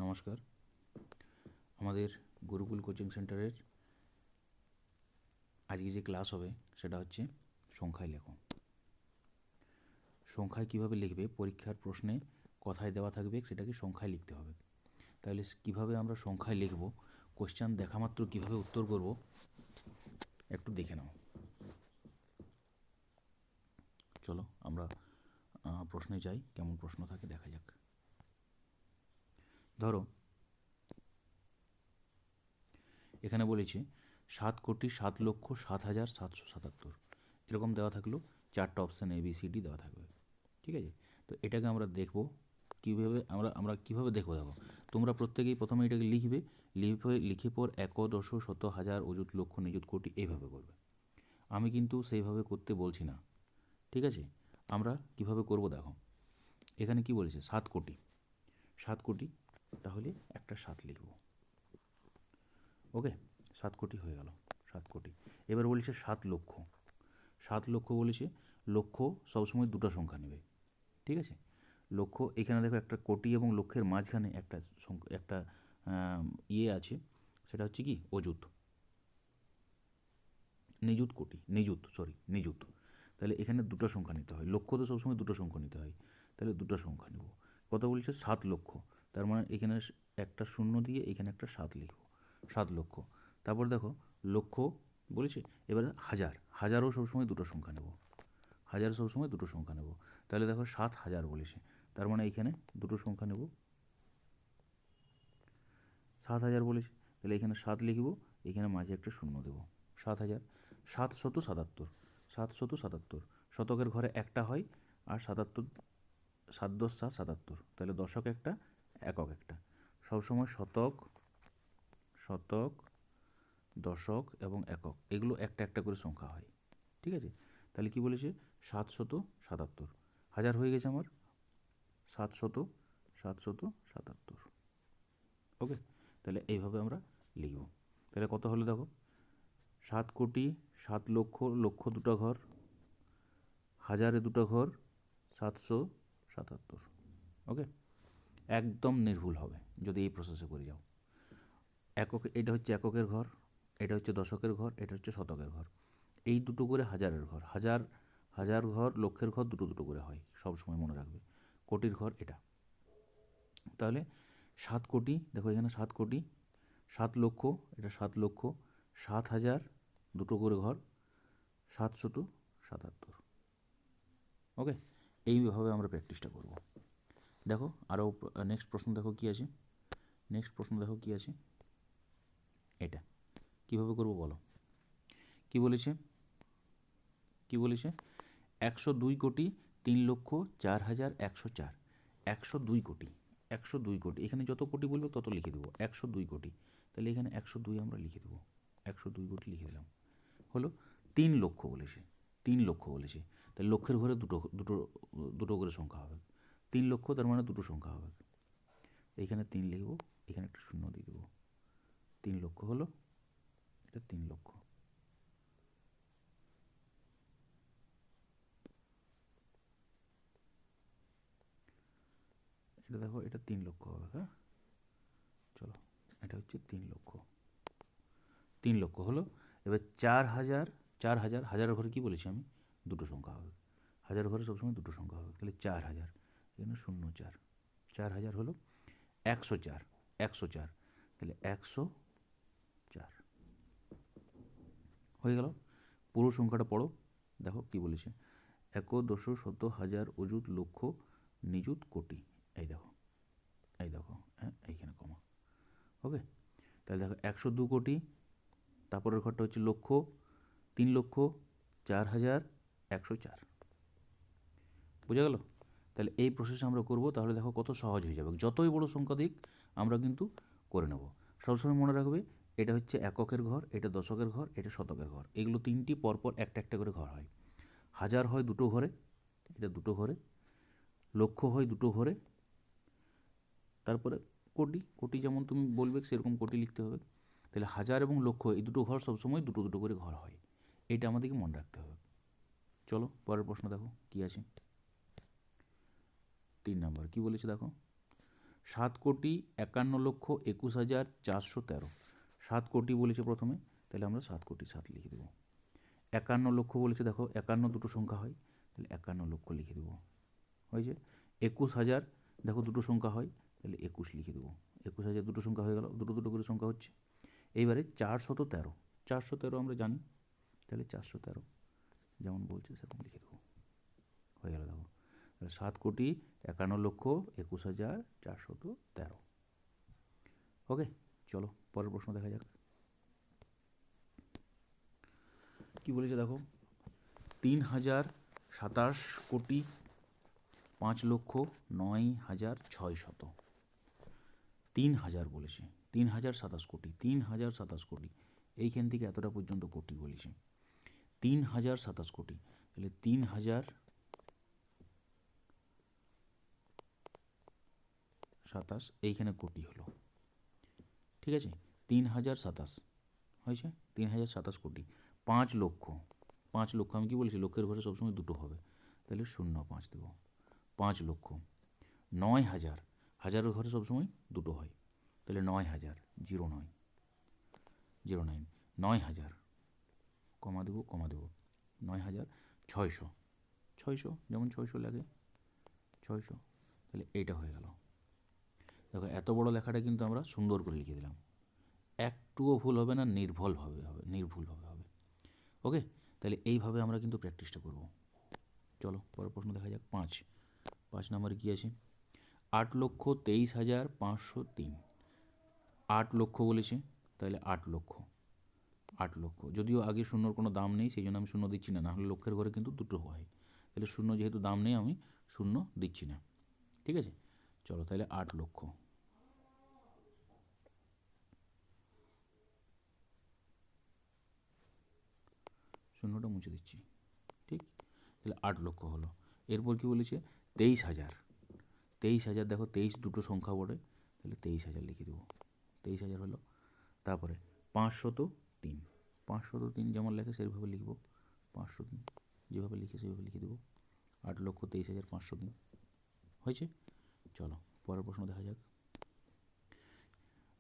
নমস্কার। আমাদের গুরুকুল কোচিং সেন্টারের আজকে যে ক্লাস হবে সেটা হচ্ছে সংখ্যায় লেখো। সংখ্যায় কীভাবে লিখবে, পরীক্ষার প্রশ্নে কথায় দেওয়া থাকবে সেটাকে সংখ্যায় লিখতে হবে। তাহলে কীভাবে আমরা সংখ্যায় লিখব, কোশ্চেন দেখা মাত্র কীভাবে উত্তর করব একটু দেখে নাও। চলো আমরা প্রশ্নে যাই, কেমন প্রশ্ন থাকে দেখা যাক। ধরো এখানে বলেছে 7,07,07,777 এরকম দেওয়া থাকলো, চারটা অপশান ABCD দেওয়া থাকবে। ঠিক আছে, তো এটাকে আমরা দেখব কীভাবে, আমরা কীভাবে দেখবো। দেখো তোমরা প্রত্যেকেই প্রথমে এটাকে লিখবে, লিখে পর এক, দশ, শত, হাজার, অযুত, লক্ষ, নিযুত, কোটি এইভাবে করবে। আমি কিন্তু সেইভাবে করতে বলছি না, ঠিক আছে। আমরা কিভাবে করব দেখো, এখানে কি বলেছে 7 কোটি, 7 কোটি, তাহলে একটা 7 লিখব। ওকে, 7 কোটি হয়ে গেল, 7 কোটি। এবার বলেছে 7 লক্ষ, 7 লক্ষ বলেছে, লক্ষ সবসময় দুটো সংখ্যা নেবে, ঠিক আছে। লক্ষ, এখানে দেখো একটা কোটি এবং লক্ষের মাঝখানে একটা ইয়ে আছে, সেটা হচ্ছে কি অযুত, নিযুত কোটি, নিযুত। তাহলে এখানে দুটো সংখ্যা নিতে হয়, লক্ষ তো সবসময় দুটো সংখ্যা নিতে হয়, তাহলে দুটো সংখ্যা নেব। কত বলছে 7 লক্ষ, তার মানে এখানে একটা শূন্য দিয়ে এখানে একটা 7 লিখব, 7 লক্ষ। তারপর দেখো লক্ষ বলেছে, এবারে হাজার, হাজারও সবসময় দুটো সংখ্যা নেব, হাজার সবসময় দুটো সংখ্যা নেব। তাহলে দেখো 7,000 বলেছে, তার মানে এখানে দুটো সংখ্যা নেব, 7,000 বলেছে, তাহলে এখানে 7 লিখব, এখানে মাঝে একটা শূন্য দেব, 7,000। 777, 777, শতকের ঘরে একটা হয়, আর 77, 7 10 7 77, তাহলে দশক একটা, একক একটা। সবসময় শতক, শতক, দশক এবং একক এগুলো একটা একটা করে সংখ্যা হয়, ঠিক আছে। তাহলে কি বলেছে 777, হাজার হয়ে গেছে আমার 777। ওকে, তাহলে এইভাবে আমরা লিখব। তাহলে কত হলো দেখো, 7 কোটি, 7 লক্ষ, লক্ষ দুটো ঘর, হাজারে দুটো ঘর, 777। ওকে, একদম নির্ভুল হবে যদি এই প্রসেসে করে যাও। একক, এটা হচ্ছে এককের ঘর, এটা হচ্ছে দশকের ঘর, এটা হচ্ছে শতকের ঘর, এই দুটো করে হাজারের ঘর, হাজার, হাজার ঘর, লক্ষের ঘর দুটো দুটো করে হয়, সব সময় মনে রাখবে। কোটির ঘর এটা, তাহলে 7 কোটি, দেখো এখানে 7 কোটি, 7 লক্ষ, এটা 7 লক্ষ, 7,000 দুটো করে ঘর, 777। ওকে, এইভাবে আমরা প্র্যাকটিসটা করব। দেখো আরও নেক্সট প্রশ্ন দেখো কি আছে, নেক্সট প্রশ্ন দেখো কি আছে, এটা কীভাবে করব বলো। কি বলেছে, কি বলেছে 102 কোটি 3,04,104, 102 কোটি, 102 কোটি, এখানে যত কোটি বলবো তত লিখে দেবো, 102 কোটি। তাহলে এখানে 102 আমরা লিখে দেবো, 102 কোটি লিখে দিলাম। হলো 3 লক্ষ বলেছে, 3 লক্ষ বলেছে, তাহলে লক্ষের ঘরে দুটো দুটো দুটো করে সংখ্যা হবে, 3 লক্ষ, তার মানে দুটো সংখ্যা হবে। এইখানে 3 লিখব, এখানে একটা শূন্য দিয়ে দেবো, 3 লক্ষ হলো, এটা 3 লক্ষ। এটা দেখো, এটা 3 লক্ষ হবে, হ্যাঁ চলো, এটা হচ্ছে 3 লক্ষ, 3 লক্ষ হলো। এবার 4,000, 4,000, হাজারের ঘরে কী বলেছি আমি, দুটো সংখ্যা হবে, হাজার ঘরে সবসময় দুটো সংখ্যা হবে, তাহলে 4,000, এখানে 0,4, 4,000 হলো 104, 104, তাহলে 104 হয়ে গেল। পুরো সংখ্যাটা পড়ো, দেখো কি বলেছে, এক, দশ, শত, হাজার, অযুত, লক্ষ, নিযুত, কোটি, এই দেখো, এই দেখো, হ্যাঁ এইখানে কমা। ওকে, তাহলে দেখো 102 কোটি, তারপরের ঘরটা হচ্ছে লক্ষ, 3 লক্ষ, 4,000, 104, বোঝা গেল। তাহলে এই প্রসেস আমরা করব, তাহলে দেখো কত সহজ হয়ে যাবে, যতই বড় সংখ্যা দিক আমরা কিন্তু করে নেব। সবসময় মনে রাখবে, এটা হচ্ছে এককের ঘর, এটা দশকের ঘর, এটা শতকের ঘর, এগুলো তিনটি পরপর একটা একটা করে ঘর হয়। হাজার হয় দুটো ঘরে, এটা দুটো ঘরে, লক্ষ হয় দুটো ঘরে, তারপরে কোটি, কোটি যেমন তুমি বলবে সেরকম কোটি লিখতে হবে। তাহলে হাজার এবং লক্ষ এই দুটো ঘর সবসময় দুটো দুটো করে ঘর হয়, এটা আমাদেরকে মনে রাখতে হবে। চলো পরের প্রশ্ন দেখো কি আছে, 3 নম্বর কি বলেছে দেখো, 7,51,21,413। 7 কোটি বলেছে প্রথমে, তাহলে আমরা 7 কোটি 7 লিখে দেবো। 51 লক্ষ বলেছে, দেখো 51 দুটো সংখ্যা হয়, তাহলে 51 লক্ষ লিখে দেবো। হয়েছে। 21,000 দেখো দুটো সংখ্যা হয়, তাহলে 21 লিখে দেবো। 21,000 দুটো সংখ্যা হয়ে গেল, দুটো দুটো করে সংখ্যা হচ্ছে। এইবারে 413, 413 আমরা জানি, তাহলে 413 যেমন বলছে সেরকম লিখে দেবো। হয়ে গেল দেখো, তাহলে 7,51,21,413। ওকে, চলো পরের প্রশ্ন দেখা যাক কি বলেছে। দেখো 3,027,05,09,600। 3,000 বলেছে, 3,027 কোটি, 3,027 কোটি, এইখান থেকে এতটা পর্যন্ত কোটি বলেছে। 3,027 কোটি, তাহলে 3,027 এইখানে কোটি হলো, ঠিক আছে। 3,027 হয়েছে, 3,027 কোটি। 5 লক্ষ, 5 লক্ষ আমি কি বলেছি, লক্ষের ঘরে সবসময় দুটো হবে, তাহলে 0,5 দেবো। 5 লক্ষ। 9,000, হাজারের ঘরে সবসময় দুটো হয়, তাহলে 9,000, 09, 09, 9,000 কমা দেবো, কমা দেবো। 9,600, 600 যেমন 600 লাগে, 600, তাহলে এইটা হয়ে গেল। দেখো এত বড় লেখাটা কিন্তু আমরা সুন্দর করে লিখে দিলাম, একটুও ভুল হবে না, নির্ভুলভাবে হবে, নির্ভুলভাবে হবে। ওকে, তাহলে এইভাবে আমরা কিন্তু প্র্যাকটিসটা করব। চলো পরের প্রশ্ন দেখা যাক। 5 নম্বরে কী আছে, 8,23,503। 8 লক্ষ বলেছে, তাহলে 8 লক্ষ, 8 লক্ষ, যদিও আগে শূন্যর কোনো দাম নেই সেই জন্য আমি শূন্য দিচ্ছি না, নাহলে লক্ষের ঘরে কিন্তু দুটো হয়, তাহলে শূন্য যেহেতু দাম নেই আমি শূন্য দিচ্ছি না, ঠিক আছে। চলো তাহলে 8 লক্ষ, শূন্যটা মুছে দিচ্ছি, ঠিক। তাহলে 8 লক্ষ হলো। এরপর কি বলেছে, 23,000, 23,000 দেখো 23 দুটো সংখ্যা বটে, তাহলে 23,000 লিখে দেবো। 23,000 হলো। তারপরে 503, 503 যেমন লেখে সেইভাবে লিখবো, 503 যেভাবে লিখে সেভাবে লিখে দেবো। 8,23,503 হয়েছে। চলো পরের প্রশ্ন দেখা যাক।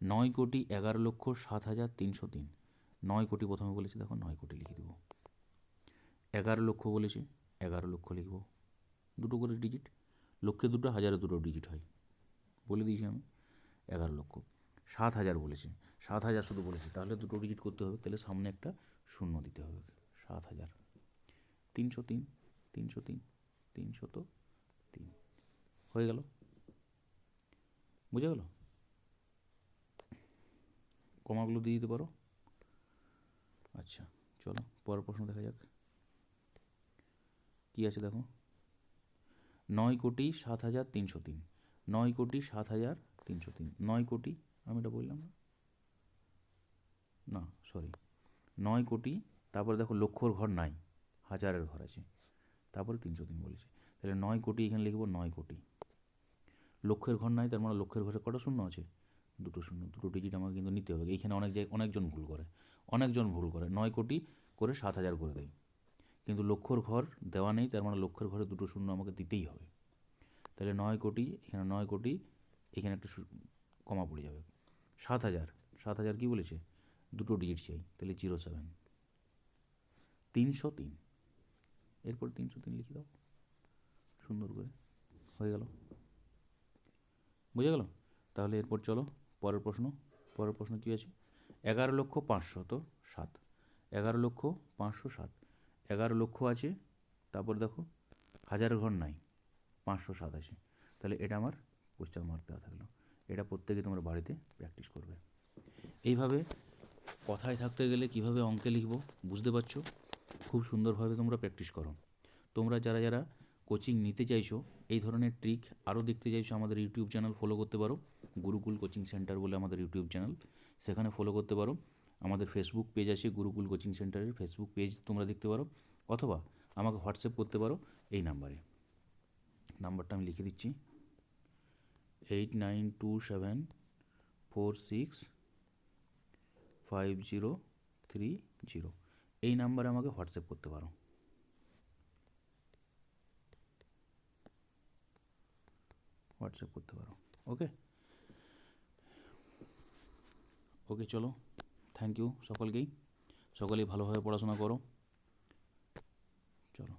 9,11,07,303। 9 কোটি প্রথমে বলেছে, দেখো 9 কোটি লিখে দেবো। 11 লক্ষ বলেছে, 11 লক্ষ লিখবো, দুটো করে ডিজিট, লক্ষে দুটো, হাজারে দুটো ডিজিট হয়, বলে দিয়েছি আমি। 11 লক্ষ। 7,000 বলেছে, 7,000 শুধু বলেছে, তাহলে দুটো ডিজিট করতে হবে, তাহলে সামনে একটা শূন্য দিতে হবে। 7,000। 303, 303, 303 হয়ে গেল, বুঝে গেল। কমাগুলো দিয়ে দিতে পারো। আচ্ছা চলো পরের প্রশ্ন দেখা যাক কী আছে। দেখো 9,07,303। 9,07,303, 9 কোটি, আমি এটা বললাম না, সরি, 9 কোটি। তারপরে দেখো লক্ষর ঘর নাই, হাজারের ঘর আছে, তারপরে 303 বলেছে, তাহলে 9 কোটি এখানে লিখবো। 9 কোটি, লক্ষের ঘর নাই, তার মানে লক্ষের ঘরে কটা শূন্য আছে, দুটো শূন্য, দুটো ডিজিট আমাকে কিন্তু নিতে হবে। এইখানে অনেকজন ভুল করে, 9 কোটি করে 7,000 করে দেয়, কিন্তু লক্ষর ঘর দেওয়া নেই, তার মানে লক্ষের ঘরে দুটো শূন্য আমাকে দিতেই হবে। তাহলে 9 কোটি, এখানে 9 কোটি, এখানে একটা কমা পড়ে যাবে। 7,000, 7,000 কী বলেছে, দুটো ডিজিট চাই, তাহলে 07। 303, এরপর 303 লিখে দাও সুন্দর করে, হয়ে গেল, বুঝে গেল। তাহলে এরপর চলো পরের প্রশ্ন। পরের প্রশ্ন কী আছে, 11,05,007। 11,05,007, 11 লক্ষ আছে, তারপর দেখো হাজারের ঘর নাই, 507 আছে, তাহলে এটা আমার কোশ্চেন মার্ক দেওয়া থাকলো। এটা প্রত্যেকে তোমরা বাড়িতে প্র্যাকটিস করবে। এইভাবে কথায় থাকতে গেলে কিভাবে অঙ্কে লিখবো বুঝতে পারছো, খুব সুন্দরভাবে তোমরা প্র্যাকটিস করো। তোমরা যারা যারা কোচিং নিতে চাইছো, এই ধরনের ট্রিক আরও দেখতে চাইছো, আমাদের ইউটিউব চ্যানেল ফলো করতে পারো, গুরুকুল কোচিং সেন্টার বলে আমাদের ইউটিউব চ্যানেল, সেখানে ফলো করতে পারো। আমাদের ফেসবুক পেজ আছে, গুরুকুল কোচিং সেন্টারের ফেসবুক পেজ তোমরা দেখতে পারো, অথবা আমাকে হোয়াটসঅ্যাপ করতে পারো এই নাম্বারে। নাম্বারটা আমি লিখে দিচ্ছি, 8927465030। এই নাম্বারে আমাকে হোয়াটসঅ্যাপ করতে পারো, ওকে। ওকে চলো, থ্যাংক ইউ সকলেই ভালোভাবে পড়াশোনা করো। চলো।